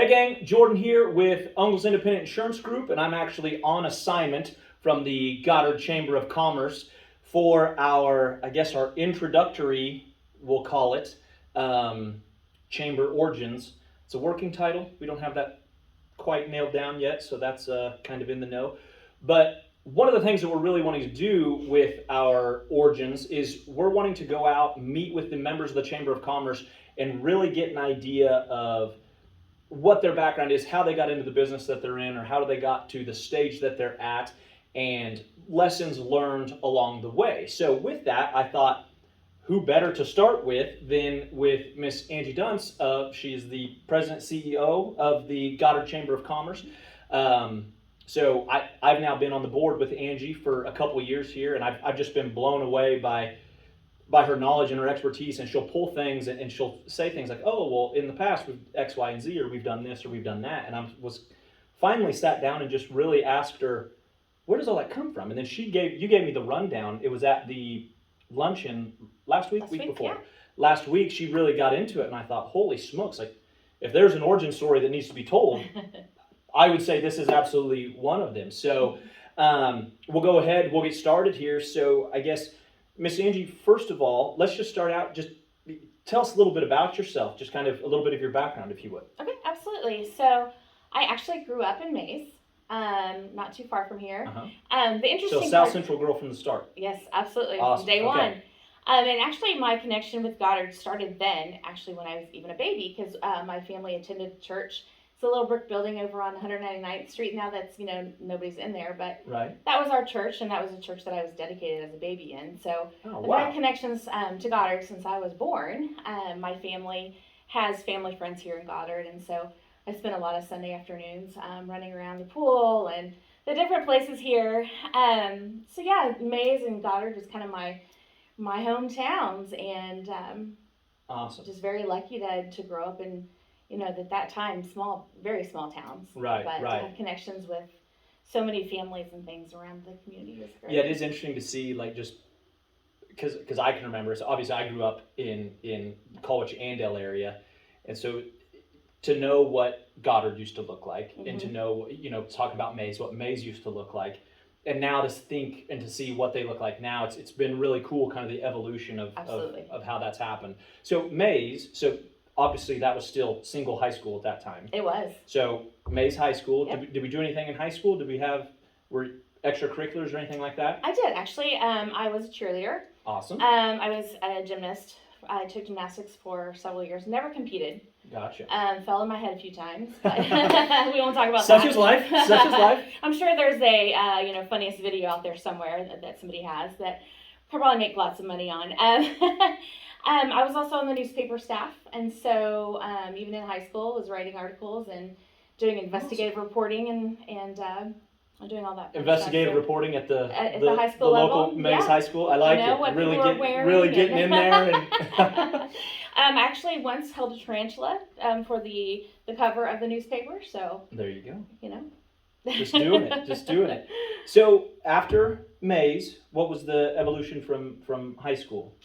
gang, Jordan here with Uncle's Independent Insurance Group, and I'm actually on assignment from the Goddard Chamber of Commerce for our introductory, we'll call it, Chamber Origins. It's a working title. We don't have that quite nailed down yet, so that's kind of in the know. But one of the things that we're really wanting to do with our Origins is we're wanting to go out, meet with the members of the Chamber of Commerce, and really get an idea of what their background is, how they got into the business that they're in, or how they got to the stage that they're at, and lessons learned along the way. So with that, I thought, who better to start with than with Miss Angie Dunce? She is the president CEO of the Goddard Chamber of Commerce. So I've now been on the board with Angie for a couple of years here, and I've just been blown away by her knowledge and her expertise, and she'll pull things and she'll say things like, oh, well, in the past we've X, Y, and Z, or we've done this, or we've done that. And I was finally sat down and just really asked her, where does all that come from? And then you gave me the rundown. It was at the luncheon last week before. Yeah. Last week, she really got into it, and I thought, holy smokes, like, if there's an origin story that needs to be told, I would say this is absolutely one of them. So we'll go ahead, we'll get started here. So I guess, Miss Angie, first of all, let's just start out, just tell us a little bit about yourself, just kind of a little bit of your background, if you would. Okay, absolutely. So I actually grew up in Mays, not too far from here. The interesting So South Central girl from the start. Yes, absolutely. Awesome. Day Okay. one. And actually my connection with Goddard started then, actually when I was even a baby, because my family attended church. It's a little brick building over on 199th Street. Now that's, nobody's in there, but right. That was our church, and that was a church that I was dedicated as a baby in. So I've had connections to Goddard since I was born. My family has family friends here in Goddard, and so I spent a lot of Sunday afternoons running around the pool and the different places here. So yeah, Mays and Goddard is kind of my hometowns, and awesome. Just very lucky to grow up in, at that time, very small towns. Right, but right. to have connections with so many families and things around the community is great. Yeah, it is interesting to see, like, just because I can remember. So obviously, I grew up in Colwich-Andale area, and so to know what Goddard used to look like, mm-hmm. and to know, talk about Mays, what Mays used to look like, and now to think and to see what they look like now, it's been really cool, kind of the evolution of how that's happened. So Mays, obviously, that was still single high school at that time. It was. So Mays High School. Yep. Did we do anything in high school? Were extracurriculars or anything like that? I did, actually. I was a cheerleader. Awesome. I was a gymnast. I took gymnastics for several years. Never competed. Gotcha. Fell in my head a few times, but we won't talk about Such that. is life. Such is life. I'm sure there's a funniest video out there somewhere that somebody has that could probably make lots of money on. I was also on the newspaper staff, and so even in high school, I was writing articles and doing investigative reporting and doing all that. Investigative reporting at the high school level. Local Mays High School. I like it. What really getting in there. And I actually once held a tarantula for the cover of the newspaper. So there you go. Just doing it. So after Mays, what was the evolution from high school?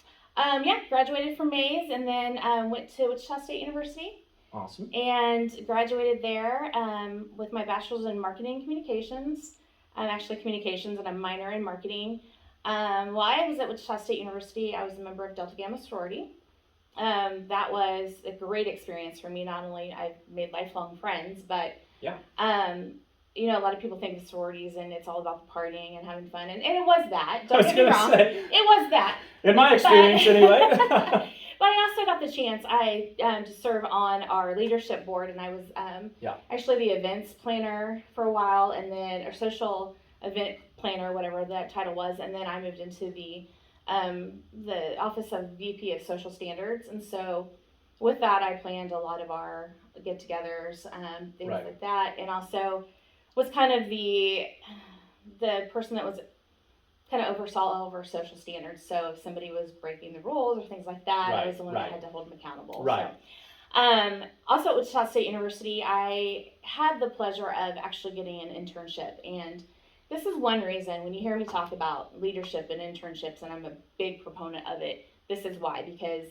Graduated from Mays, and then went to Wichita State University. Awesome. And graduated there with my bachelor's in marketing and communications. Actually communications, and a minor in marketing. While I was at Wichita State University, I was a member of Delta Gamma sorority. That was a great experience for me. Not only I made lifelong friends, but yeah. A lot of people think of sororities and it's all about the partying and having fun, and it was that. Don't get me wrong. It was that. In my experience, anyway. But I also got the chance to serve on our leadership board, and I was actually the events planner for a while, and then a social event planner, whatever that title was, and then I moved into the office of VP of Social Standards, and so with that I planned a lot of our get-togethers, things right. like that, and also was kind of the person that was kind of oversaw all of our social standards. So if somebody was breaking the rules or things like that, I was the one that had to hold them accountable. Right. So, also at Wichita State University, I had the pleasure of actually getting an internship, and this is one reason when you hear me talk about leadership and internships, and I'm a big proponent of it, this is why, because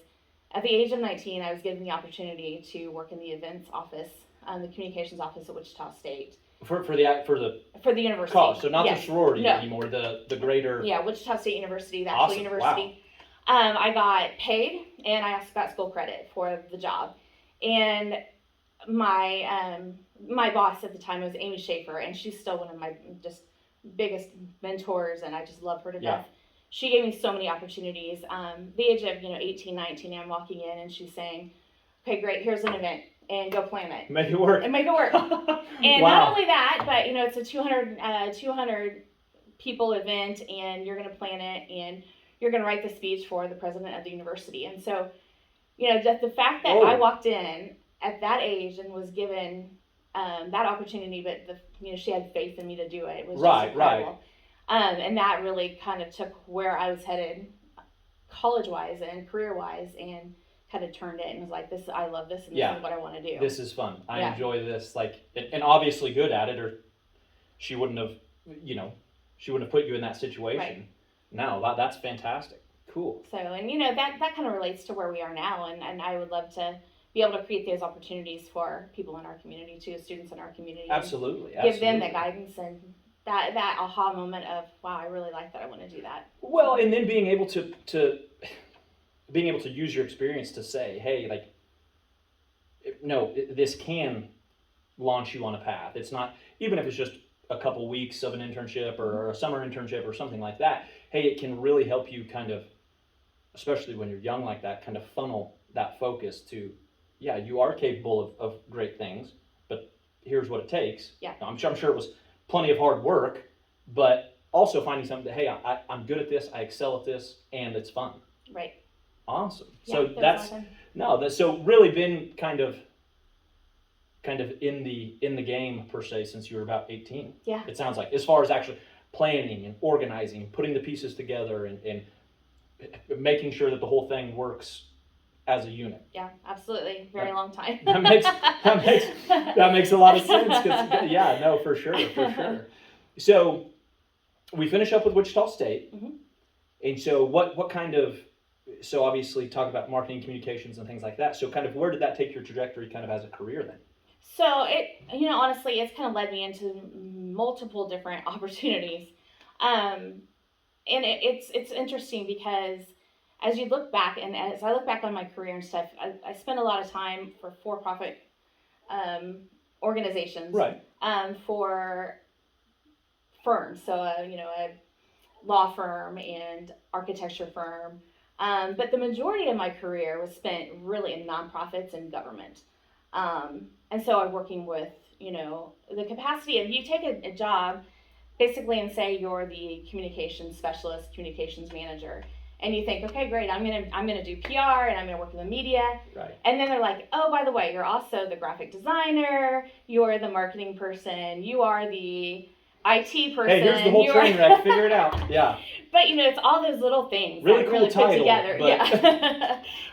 at the age of 19, I was given the opportunity to work in the events office the communications office at Wichita State. For the university. College, so not yes. the sorority no. anymore, the greater. Yeah, Wichita State University, the awesome. actual university. Wow. I got paid, and I also got school credit for the job. And my boss at the time was Amy Schaefer, and she's still one of my just biggest mentors, and I just love her to death. She gave me so many opportunities. The age of 18, 19, I'm walking in, and she's saying, "Okay, great, here's an event, and go plan it. Make it work." And make it work. And not only that, but it's a 200 people event, and you're going to plan it, and you're going to write the speech for the president of the university. And so, just the fact that I walked in at that age and was given that opportunity, but she had faith in me to do it. It was just incredible. And that really kind of took where I was headed, college-wise and career-wise, and kind of turned it and was like, I love this, and this is what I want to do. This is fun. I enjoy this, and obviously good at it, or she wouldn't have put you in that situation. Right. No, that's fantastic. Cool. So, and that kind of relates to where we are now, and I would love to be able to create those opportunities for people in our community too, students in our community. Absolutely. Give them the guidance and that aha moment of, wow, I really like that, I want to do that. Well, and then being able to use your experience to say, hey, this can launch you on a path. It's not, even if it's just a couple weeks of an internship or a summer internship or something like that, hey, it can really help you kind of, especially when you're young like that, kind of funnel that focus to, you are capable of great things, but here's what it takes. Yeah. I'm sure it was plenty of hard work, but also finding something that, hey, I'm good at this, I excel at this, and it's fun. Right. Awesome. Yeah, so that's really been kind of in the game per se since you were about 18. Yeah. It sounds like, as far as actually planning and organizing, putting the pieces together and making sure that the whole thing works as a unit. Yeah, absolutely. Very long time. that makes a lot of sense. For sure. So we finish up with Wichita State. Mm-hmm. And so what kind of, so obviously talk about marketing, communications, and things like that. So kind of where did that take your trajectory kind of as a career then? So it, honestly, it's kind of led me into multiple different opportunities. And it's interesting because as you look back, and as I look back on my career and stuff, I spent a lot of time for for-profit organizations. Right. For firms. So, a law firm and architecture firm. But the majority of my career was spent really in nonprofits and government. And so I'm working with, the capacity of, you take a job basically and say you're the communications specialist, communications manager. And you think, okay, great, I'm gonna do PR and I'm gonna work in the media. Right. And then they're like, oh, by the way, you're also the graphic designer, you're the marketing person, you are the IT person. Hey, here's the whole train wreck, figure it out. Yeah. But it's all those little things really that cool really title, fit together. But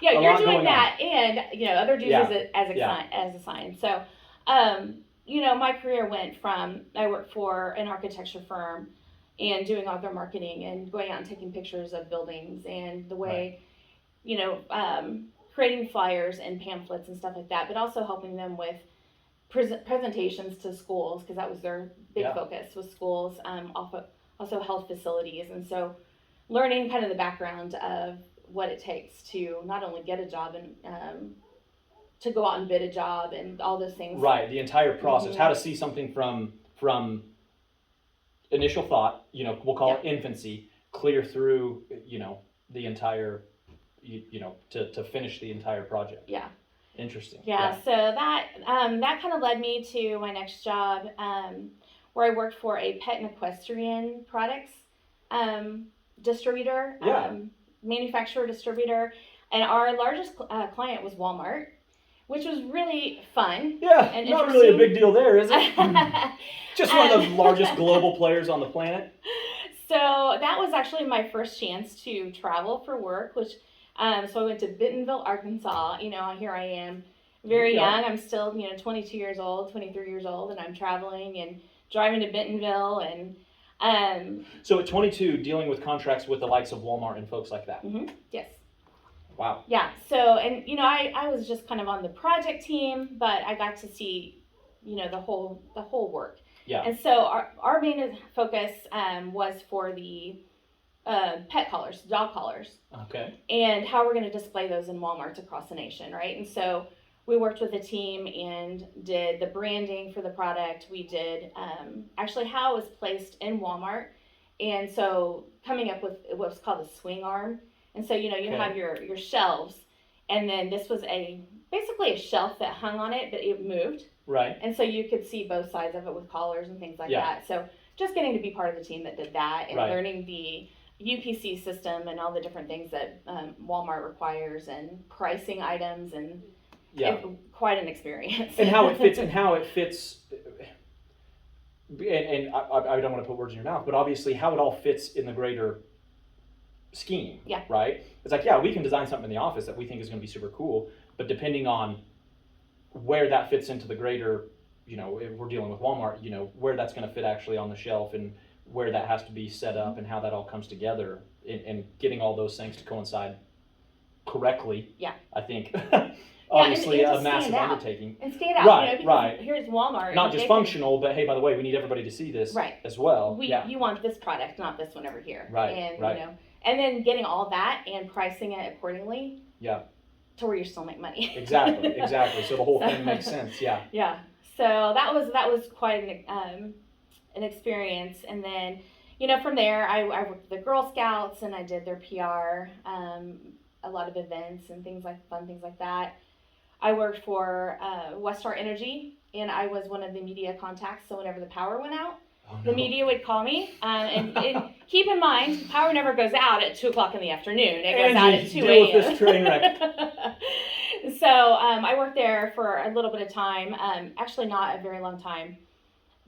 yeah, you're doing that and other duties as a sign. So my career went from, I worked for an architecture firm and doing all their marketing and going out and taking pictures of buildings and the way, creating flyers and pamphlets and stuff like that, but also helping them with presentations to schools, because that was their big focus, was schools, also health facilities. And so learning kind of the background of what it takes to not only get a job and to go out and bid a job and all those things. Right, the entire process, how to see something from initial thought, we'll call it infancy, clear through, the entire, to finish the entire project. Yeah. Interesting. Yeah. So that kind of led me to my next job, where I worked for a pet and equestrian products distributor, manufacturer distributor, and our largest client was Walmart, which was really fun. Yeah, and not really a big deal there, is it? Just one of the largest global players on the planet. So that was actually my first chance to travel for work, which, so I went to Bentonville, Arkansas. Here I am, very young. I'm still, 22 years old, 23 years old, and I'm traveling and driving to Bentonville. And so at 22, dealing with contracts with the likes of Walmart and folks like that. Mm-hmm. Yes. Wow. Yeah. So, and I was just kind of on the project team, but I got to see the whole work. Yeah. And so our main focus was for the pet collars, dog collars. Okay. And how we're going to display those in Walmarts across the nation, right? And so we worked with a team and did the branding for the product. We did actually how it was placed in Walmart. And so coming up with what's called a swing arm. And so, you have your shelves. And then this was basically a shelf that hung on it, but it moved. Right. And so you could see both sides of it with collars and things like that. So just getting to be part of the team that did that and learning the UPC system and all the different things that Walmart requires and pricing items and quite an experience. And how it fits and I don't want to put words in your mouth, but obviously how it all fits in the greater scheme. Yeah. Right? It's like, we can design something in the office that we think is going to be super cool, but depending on where that fits into the greater, if we're dealing with Walmart, where that's going to fit actually on the shelf and where that has to be set up and how that all comes together and getting all those things to coincide correctly. Yeah. I think obviously a massive undertaking. And stand out. Right. Here's Walmart. Not just functional, but hey, by the way, we need everybody to see this as well. You want this product, not this one over here. Right. And and then getting all that and pricing it accordingly. Yeah. To where you still make money. Exactly. So the whole thing makes sense. Yeah. Yeah. So that was quite an experience, and then from there I worked with the Girl Scouts and I did their PR, a lot of events and fun things like that. I worked for Westar Energy, and I was one of the media contacts. So whenever the power went out, the media would call me, and keep in mind, power never goes out at 2:00 in the afternoon. It goes out at 2 a.m. Deal with this train wreck. So I worked there for a little bit of time. Actually, not a very long time,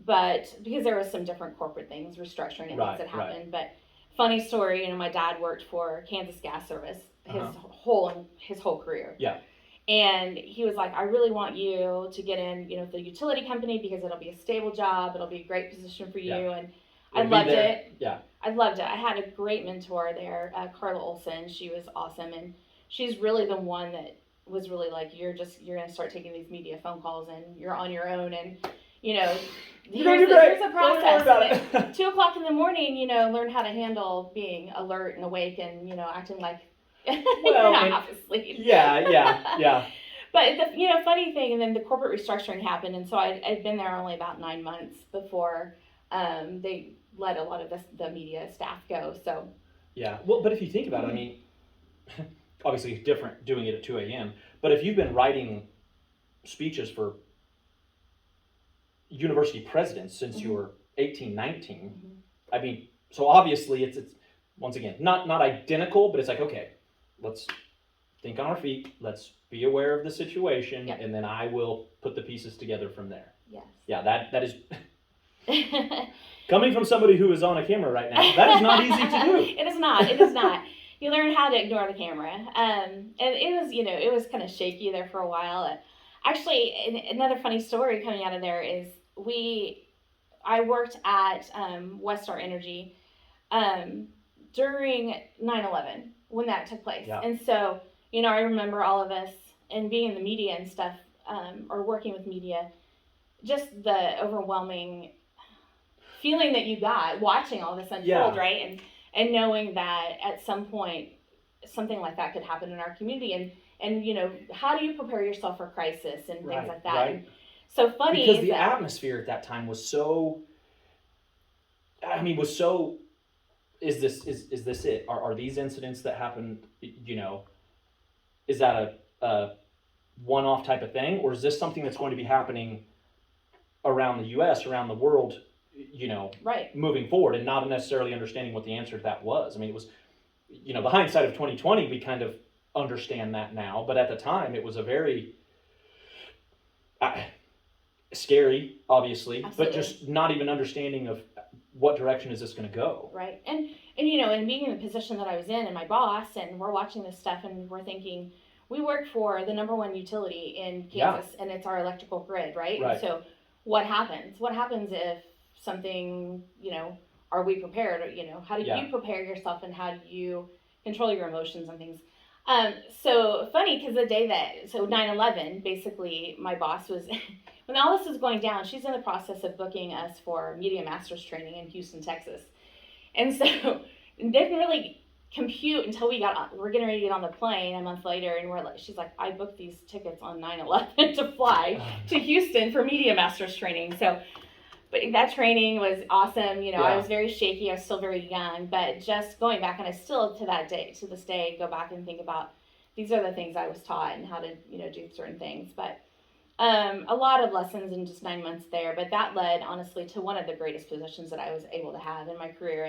but because there was some different corporate things, restructuring and things that happened. But funny story, my dad worked for Kansas Gas Service his whole career. Yeah. And he was like, I really want you to get in, the utility company because it'll be a stable job. It'll be a great position for you. Yeah. And I loved it. Yeah. I loved it. I had a great mentor there, Carla Olson. She was awesome. And she's really the one that was really like, you're going to start taking these media phone calls and you're on your own. And, here's a process. 2:00 in the morning, learn how to handle being alert and awake and, acting like you're not half asleep. Yeah. But the funny thing, and then the corporate restructuring happened, and so I'd been there only about 9 months before they let a lot of the media staff go. So but if you think about it, I mean, obviously it's different doing it at 2 a.m. But if you've been writing speeches for university presidents since you were 18, 19, I mean, so obviously it's once again not identical, but it's like, okay, let's think on our feet, let's be aware of the situation, and then I will put the pieces together from there. Yes. Yeah, that is coming from somebody who is on a camera right now, that is not easy to do. It is not. You learn how to ignore the camera. And it was kind of shaky there for a while. Actually, another funny story coming out of there is I worked at Westar Energy during 9/11 when that took place. Yeah. And so, I remember all of us and being in the media and stuff, or working with media, just the overwhelming feeling that you got watching all this unfold, right? And knowing that at some point something like that could happen in our community, and how do you prepare yourself for crisis and things like that? Right. And so funny because the atmosphere at that time was so. Is this it? Are these incidents that happened? Is that a one-off type of thing, or is this something that's going to be happening around the U.S., around the world? Moving forward, and not necessarily understanding what the answer to that was. I mean, it was, the hindsight of 2020, we kind of understand that now, but at the time, it was a very scary, obviously, Absolutely. But just not even understanding of what direction is this going to go. Right, and and being in the position that I was in, and my boss, and we're watching this stuff, and we're thinking, we work for the number one utility in Kansas, and it's our electrical grid, right? And so, what happens? What happens if something, are we prepared? How do you prepare yourself, and how do you control your emotions and things? So funny, because the day 9/11, basically my boss when all this is going down, she's in the process of booking us for media master's training in Houston, Texas. And so didn't really compute until we're getting ready to get on the plane a month later, and she's like, I booked these tickets on 9/11 to fly to Houston for media master's training. So, but that training was awesome. I was very shaky. I was still very young, but just going back, and I still to this day go back and think about these are the things I was taught and how to do certain things. But a lot of lessons in just 9 months there. But that led honestly to one of the greatest positions that I was able to have in my career,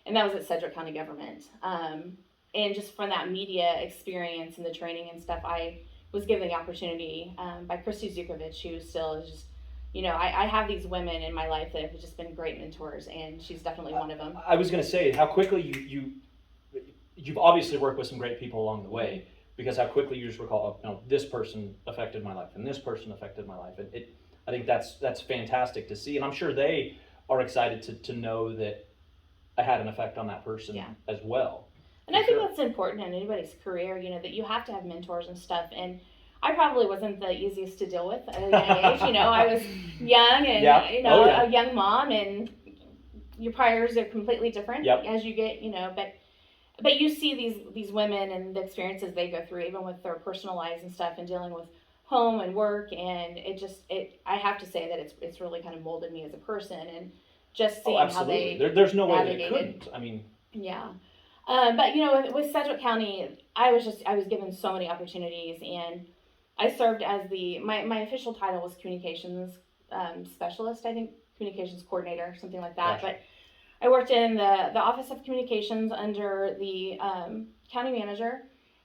and that was at Sedgwick County Government. And just from that media experience and the training and stuff, I was given the opportunity by Christy Zukovich, who still is just, I have these women in my life that have just been great mentors, and she's definitely one of them. I was going to say, how quickly you've obviously worked with some great people along the way, because how quickly you just recall, this person affected my life, and this person affected my life. And I think that's fantastic to see, and I'm sure they are excited to know that I had an effect on that person as well. And I think that's important in anybody's career, that you have to have mentors and stuff. And I probably wasn't the easiest to deal with at a young age. I was young and, a young mom, and your priors are completely different as you get, but you see these women and the experiences they go through, even with their personal lives and stuff, and dealing with home and work. And I have to say that it's really kind of molded me as a person, and just seeing how they there's no way that it couldn't. I mean, but with Sedgwick County, I was given so many opportunities, and I served as my official title was communications specialist, I think, communications coordinator, something like that. But I worked in the Office of Communications under the county manager,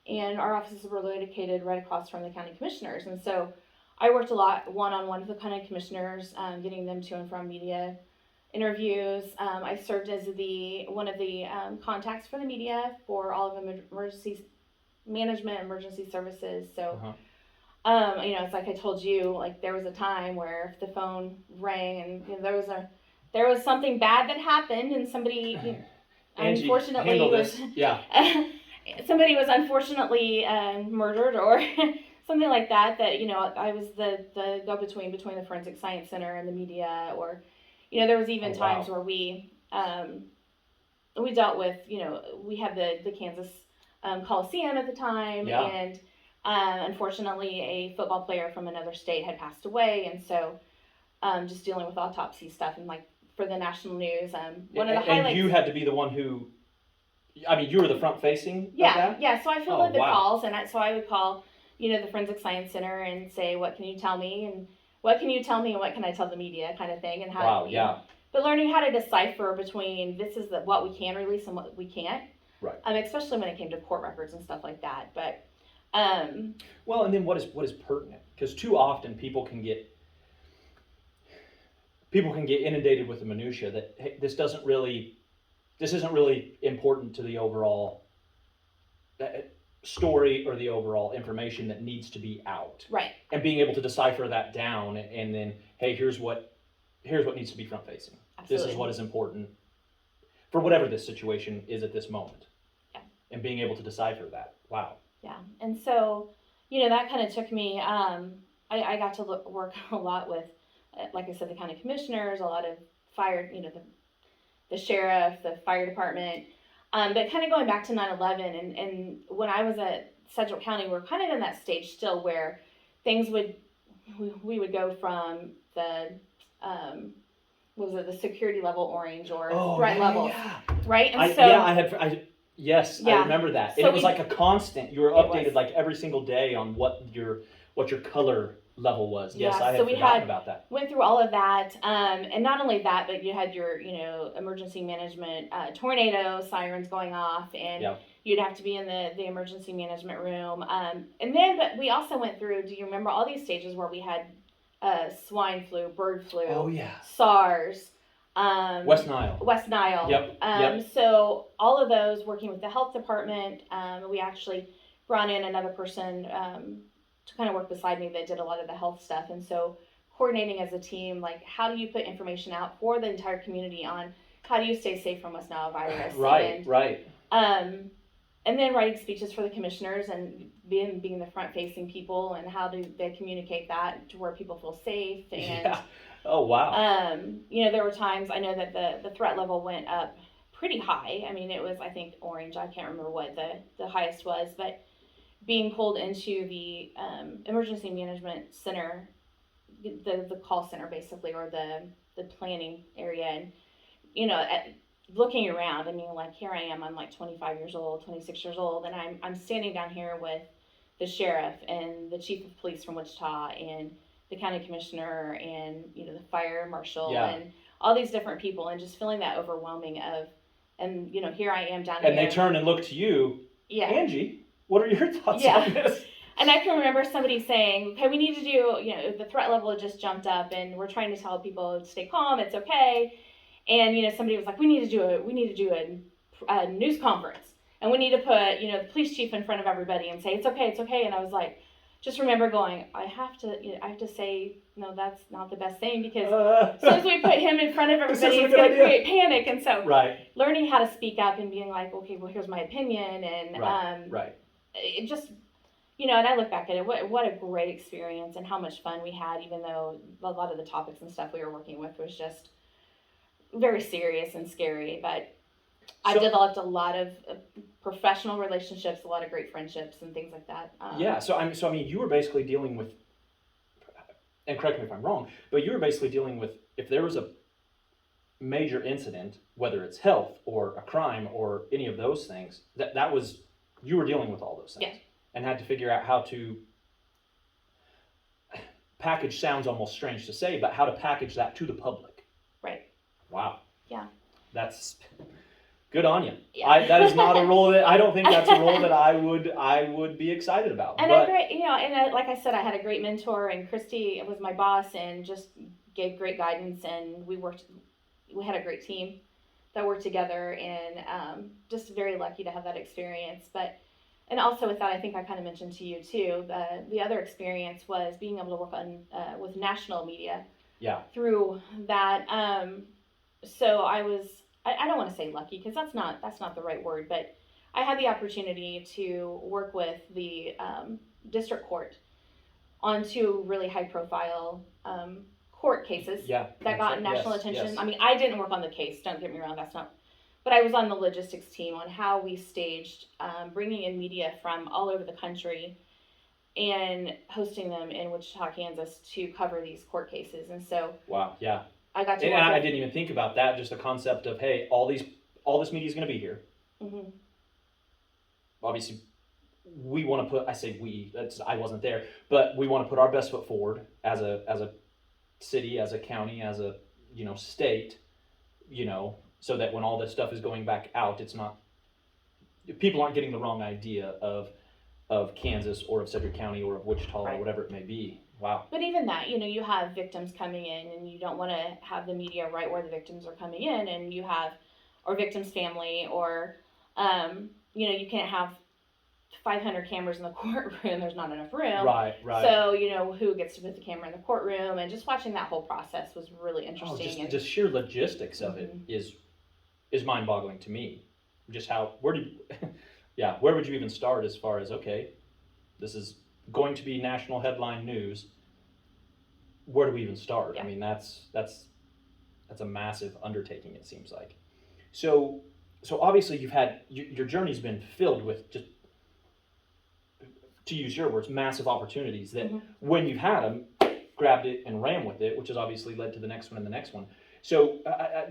and our offices were located right across from the county commissioners. And so I worked a lot one-on-one with the county commissioners, getting them to and from media interviews. I served as one of the contacts for the media for all of emergency management, emergency services. So, it's like I told you, like there was a time where if the phone rang and there was something bad that happened, and somebody unfortunately was somebody was unfortunately murdered or something like that. I was the go-between between the Forensic Science Center and the media, or there was even times where we dealt with, we had the Kansas Coliseum at the time, and unfortunately a football player from another state had passed away, and so just dealing with autopsy stuff and like for the national news. One of the highlights. And you had to be the one who, you were the front facing. Yeah. So I fielded the calls, and so I would call, the Forensic Science Center and say, what can you tell me, and what can you tell me, and what can I tell the media, kind of thing, and how. But learning how to decipher between this is what we can release and what we can't. Right. Especially when it came to court records and stuff like that. But. Well, and then what is pertinent? Because too often people can get inundated with the minutia that, hey, this isn't really important to the overall story or the overall information that needs to be out. Right. And being able to decipher that down, and then, hey, here's what needs to be front facing. Absolutely. This is what is important for whatever this situation is at this moment. Yeah. And being able to decipher that. Wow. Yeah. And so, that kind of took me, I got to work a lot with, like I said, the county commissioners, a lot of fire, the sheriff, the fire department. But kind of going back to 9/11, and when I was at Sedgwick County, we're kind of in that stage still where things we would go from the, the security level orange or threat level, right? And I remember that. And it was like a constant. You were updated like every single day on what your color level was. Yes, I had forgotten about that. Went through all of that, and not only that, but you had your emergency management tornado sirens going off, and you'd have to be in the emergency management room. But we also went through. Do you remember all these stages where we had swine flu, bird flu, SARS? West Nile. Yep. So all of those, working with the health department, we actually brought in another person to kind of work beside me that did a lot of the health stuff. And so coordinating as a team, like how do you put information out for the entire community on how do you stay safe from West Nile virus? Right. and then writing speeches for the commissioners and being the front-facing people, and how do they communicate that to where people feel safe. And yeah. Oh, wow. there were times I know that the threat level went up pretty high. I mean, it was, I think, orange. I can't remember what the highest was, but being pulled into the emergency management center, the call center basically, or the planning area, and looking around, I mean, like, here I am, I'm like 25 years old, 26 years old, and I'm standing down here with the sheriff and the chief of police from Wichita and the county commissioner and, the fire marshal and all these different people, and just feeling that overwhelming and here I am down here. And they turn and look to you, yeah. Angie, what are your thoughts on this? And I can remember somebody saying, okay, we need to do, the threat level just jumped up, and we're trying to tell people to stay calm, it's okay. And, somebody was like, we need to do a news conference, and we need to put, the police chief in front of everybody and say, it's okay. And I was like, just remember going, I have to say, no, that's not the best thing, because as soon as we put him in front of everybody, it's going to create panic. And so learning how to speak up and being like, okay, well, here's my opinion. And it just, and I look back at it, what a great experience, and how much fun we had, even though a lot of the topics and stuff we were working with was just very serious and scary. But I've developed a lot of professional relationships, a lot of great friendships and things like that. So I mean, you were basically dealing with, and correct me if I'm wrong, but you were basically dealing with, if there was a major incident, whether it's health or a crime or any of those things, that was, you were dealing with all those things. Yeah. And had to figure out how to package, sounds almost strange to say, but how to package that to the public. Right. Wow. Yeah. That's good on you. Yeah. That is not a role I don't think that's a role that I would be excited about. And like I said, I had a great mentor, and Christy was my boss and just gave great guidance, and we had a great team that worked together, and just very lucky to have that experience. And also with that, I think I kind of mentioned to you too, the other experience was being able to work on with national media. Yeah. Through that, so I don't want to say lucky, because that's not the right word, but I had the opportunity to work with the district court on two really high profile court cases that got national attention. Yes. I mean, I didn't work on the case, don't get me wrong, but I was on the logistics team on how we staged bringing in media from all over the country and hosting them in Wichita, Kansas to cover these court cases. And so wow, yeah. I got to I didn't even think about that, just the concept of, hey, all this media is going to be here. Mm-hmm. Obviously, we want to put, I say we, I wasn't there, but we want to put our best foot forward as a city, as a county, as a, state, so that when all this stuff is going back out, it's not, people aren't getting the wrong idea of Kansas or of Sedgwick County or of Wichita or whatever it may be. Wow. But even that, you have victims coming in, and you don't want to have the media right where the victims are coming in, and you have, or victim's family, or, you can't have 500 cameras in the courtroom. There's not enough room. Right. So, who gets to put the camera in the courtroom, and just watching that whole process was really interesting. Just sheer logistics of it is mind-boggling to me. Just where would you even start as far as, okay, this is going to be national headline news. Where do we even start? Yeah. I mean, that's a massive undertaking, it seems like. So obviously you've had, your journey's been filled with, just to use your words, massive opportunities that when you've had them, grabbed it and ran with it, which has obviously led to the next one and the next one. So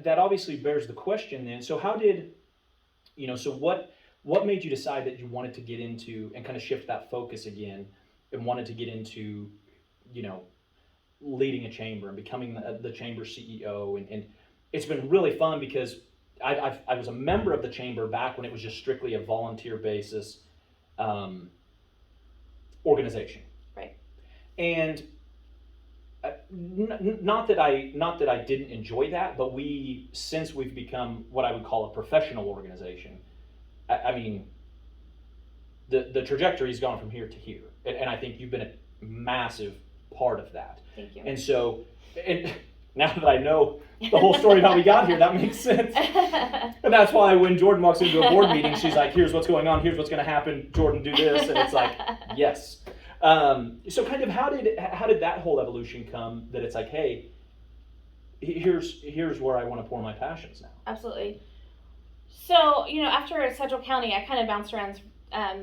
that obviously bears the question then. So how did, so what made you decide that you wanted to get into and kind of shift that focus again and wanted to get into, leading a chamber and becoming the chamber CEO? And it's been really fun because I was a member of the chamber back when it was just strictly a volunteer basis organization. Right. And not that I didn't enjoy that, but since we've become what I would call a professional organization, I mean, the trajectory's gone from here to here, and I think you've been a massive part of that. Thank you. And so, now that I know the whole story of how we got here, that makes sense. And that's why when Jordan walks into a board meeting, she's like, here's what's going on, here's what's going to happen, Jordan, do this. And it's like, yes. So kind of how did that whole evolution come that it's like, hey, here's where I want to pour my passions now? Absolutely. So, after Central County, I kind of bounced around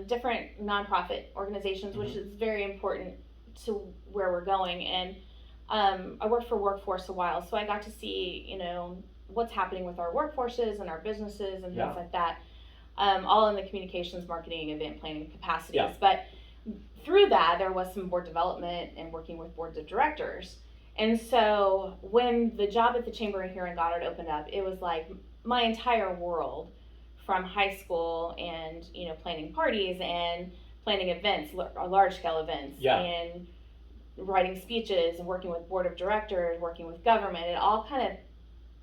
different nonprofit organizations, which is very important to where we're going. And I worked for Workforce a while, so I got to see, what's happening with our workforces and our businesses and things like that, all in the communications, marketing, event planning capacities. Yeah. But through that, there was some board development and working with boards of directors. And so when the job at the Chamber here in Goddard opened up, it was like my entire world, from high school and, planning parties and planning events, large scale events, and writing speeches and working with board of directors, working with government. It all kind of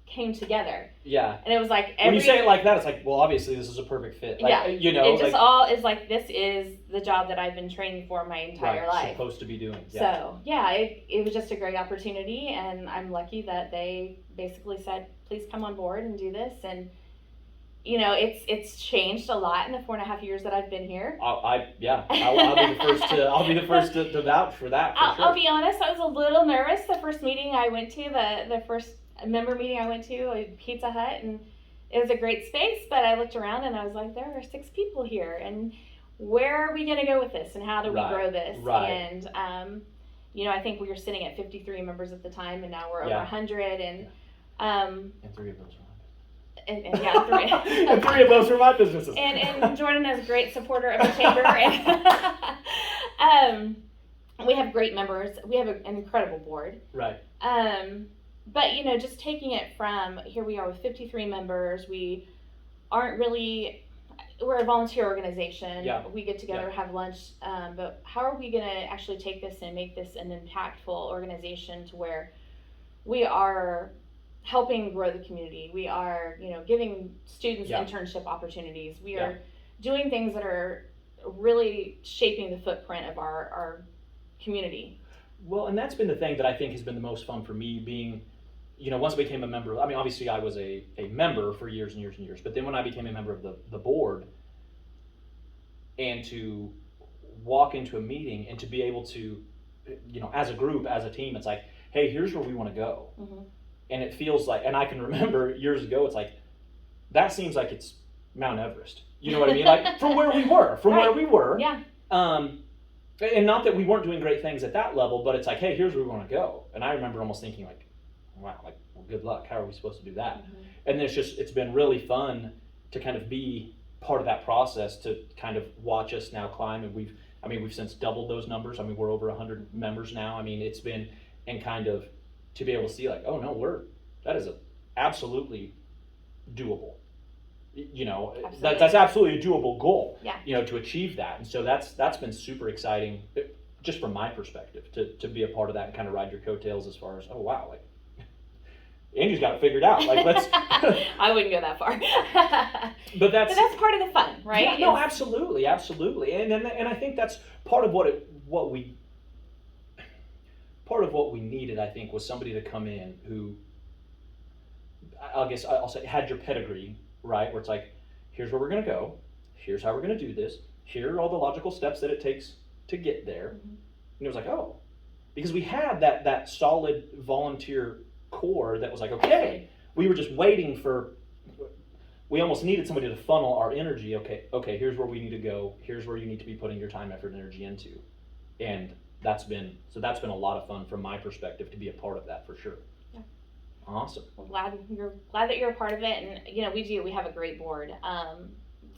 came together. Yeah. And it was like when you say it like that, it's like, well, obviously this is a perfect fit. Like, it just all is like, this is the job that I've been training for my entire life. Supposed to be doing. Yeah. So it was just a great opportunity, and I'm lucky that they basically said, please come on board and do this. And it's changed a lot in the 4.5 years that I've been here. I'll be the first to vouch for that. I'll be honest, I was a little nervous the first meeting I went to, the first member meeting I went to, Pizza Hut, and it was a great space, but I looked around and I was like, there are 6 people here, and where are we going to go with this, and how do we grow this? Right. And I think we were sitting at 53 members at the time, and now we're over 100, and 3 of those are and 3 and 3 of those are my businesses. And Jordan is a great supporter of the chamber, and we have great members. We have an incredible board. Right. But just taking it from here, we are with 53 members. We aren't really. We're a volunteer organization. Yeah. We get together, have lunch. But how are we going to actually take this and make this an impactful organization to where we are helping grow the community? We are, giving students internship opportunities. We are doing things that are really shaping the footprint of our community. Well, and that's been the thing that I think has been the most fun for me, being, once I became a member. I mean, obviously I was a member for years and years and years, but then when I became a member of the board, and to walk into a meeting and to be able to, as a group, as a team, it's like, hey, here's where we want to go. Mm-hmm. And it feels like, and I can remember years ago, it's like, that seems like it's Mount Everest. You know what I mean? Like, from where we were. Yeah. And not that we weren't doing great things at that level, but it's like, hey, here's where we want to go. And I remember almost thinking like, wow, like, well, good luck. How are we supposed to do that? Mm-hmm. And it's been really fun to kind of be part of that process, to kind of watch us now climb. And we've since doubled those numbers. I mean, we're over 100 members now. I mean, it's been, and kind of to be able to see like, oh no, that is absolutely doable. That's absolutely a doable goal. Yeah. To achieve that. And so that's been super exciting, just from my perspective, to be a part of that and kind of ride your coattails as far as, oh wow, like, Andrew's got it figured out. Like, let's. I wouldn't go that far. But that's part of the fun, right? Yeah, no, absolutely, and I think that's part of what we needed. I think was somebody to come in who, I guess I'll say, had your pedigree, right? Where it's like, here's where we're going to go. Here's how we're going to do this. Here are all the logical steps that it takes to get there. Mm-hmm. And it was like, oh, because we had that solid volunteer core that was like, okay, we were just waiting for, we almost needed somebody to funnel our energy. Okay, here's where we need to go. Here's where you need to be putting your time, effort, and energy into. And that's been a lot of fun from my perspective to be a part of that, for sure. Yeah. Awesome. Well, glad that you're a part of it. And we have a great board,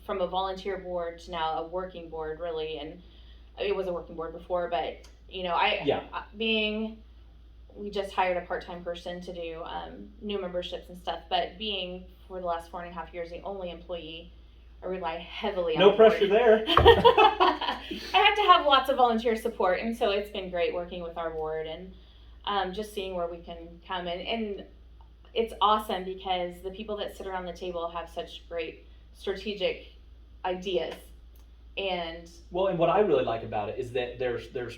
from a volunteer board to now a working board, really. And it was a working board before, but we just hired a part-time person to do new memberships and stuff, but being, for the last 4.5 years, the only employee, I rely heavily on no pressure there. I have to have lots of volunteer support, and so it's been great working with our board and just seeing where we can come in. And it's awesome because the people that sit around the table have such great strategic ideas, And well, and what I really like about it is that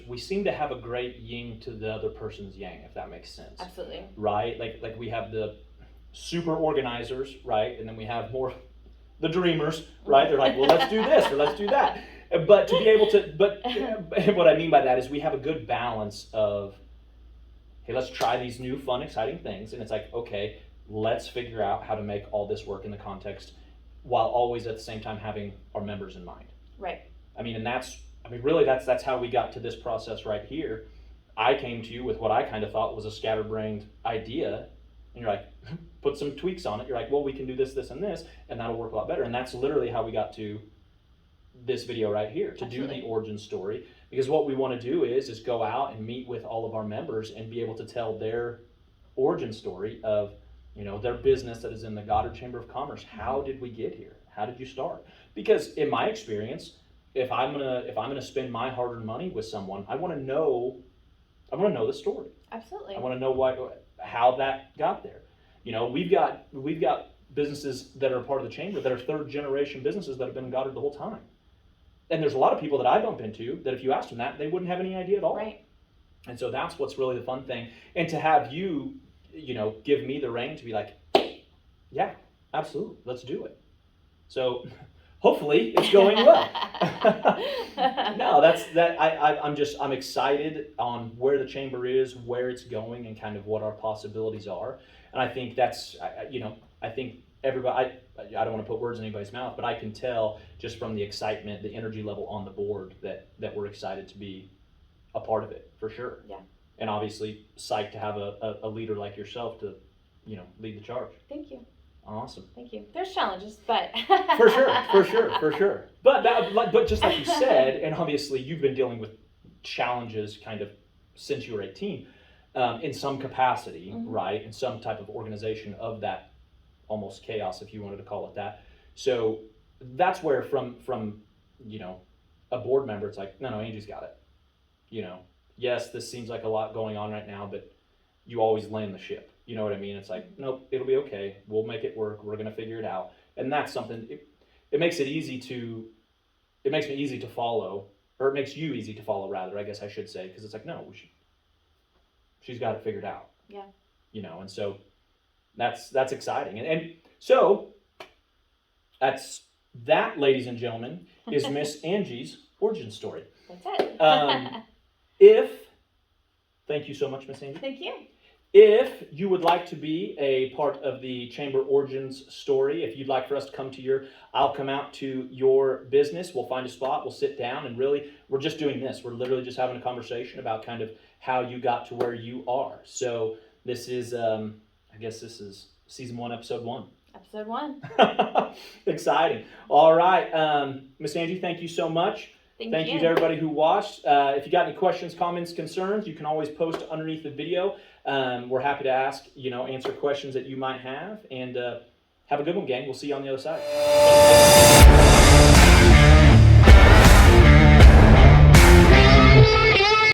we seem to have a great yin to the other person's yang, if that makes sense. Absolutely. Right? Like we have the super organizers, right? And then we have more the dreamers, right? They're like, well, let's do this or let's do that. But to be able to, but what I mean by that is we have a good balance of, hey, let's try these new, fun, exciting things. And it's like, okay, let's figure out how to make all this work in the context while always at the same time having our members in mind. Right. I mean, really that's how we got to this process right here. I came to you with what I kind of thought was a scatterbrained idea, and you're like, put some tweaks on it. You're like, well, we can do this, this, and this, and that'll work a lot better. And that's literally how we got to this video right here, to Absolutely. do the origin story. Because what we want to do is go out and meet with all of our members and be able to tell their origin story of, their business that is in the Goddard Chamber of Commerce. How did we get here? How did you start? Because in my experience, if I'm gonna spend my hard-earned money with someone, I want to know the story. Absolutely. I want to know how that got there. We've got businesses that are part of the chamber that are third-generation businesses that have been in Goddard the whole time. And there's a lot of people that I bump into that if you asked them that, they wouldn't have any idea at all. Right. And so that's what's really the fun thing. And to have you, give me the rein to be like, yeah, absolutely, let's do it. So hopefully it's going well. No, I'm excited on where the chamber is, where it's going, and kind of what our possibilities are. And I think I think everybody, I don't want to put words in anybody's mouth, but I can tell just from the excitement, the energy level on the board that we're excited to be a part of it, for sure. Yeah. And obviously psyched to have a leader like yourself to, lead the charge. Thank you. Awesome. Thank you. There's challenges, but for sure. But just like you said, and obviously you've been dealing with challenges kind of since you were 18, in some capacity, mm-hmm. right? In some type of organization of that almost chaos, if you wanted to call it that. So that's where from a board member, it's like, no, Angie's got it. Yes, this seems like a lot going on right now, but you always land the ship. You know what I mean? It's like, nope, it'll be okay. We'll make it work. We're going to figure it out. And that's something, it makes it easy it makes me easy to follow, or it makes you easy to follow rather, I guess I should say, because it's like, no, she's got it figured out. Yeah. And so that's exciting. And so that, ladies and gentlemen, is Miss Angie's origin story. That's it. Thank you so much, Miss Angie. Thank you. If you would like to be a part of the Chamber Origins story, if you'd like for us to come to I'll come out to your business, we'll find a spot, we'll sit down, and really, we're just doing this. We're literally just having a conversation about kind of how you got to where you are. So this is, I guess this is season 1, episode 1. Episode 1. Exciting. All right. Miss Angie, thank you so much. Thank you to everybody who watched. If you got any questions, comments, concerns, you can always post underneath the video. We're happy to answer questions that you might have. And have a good one, gang. We'll see you on the other side.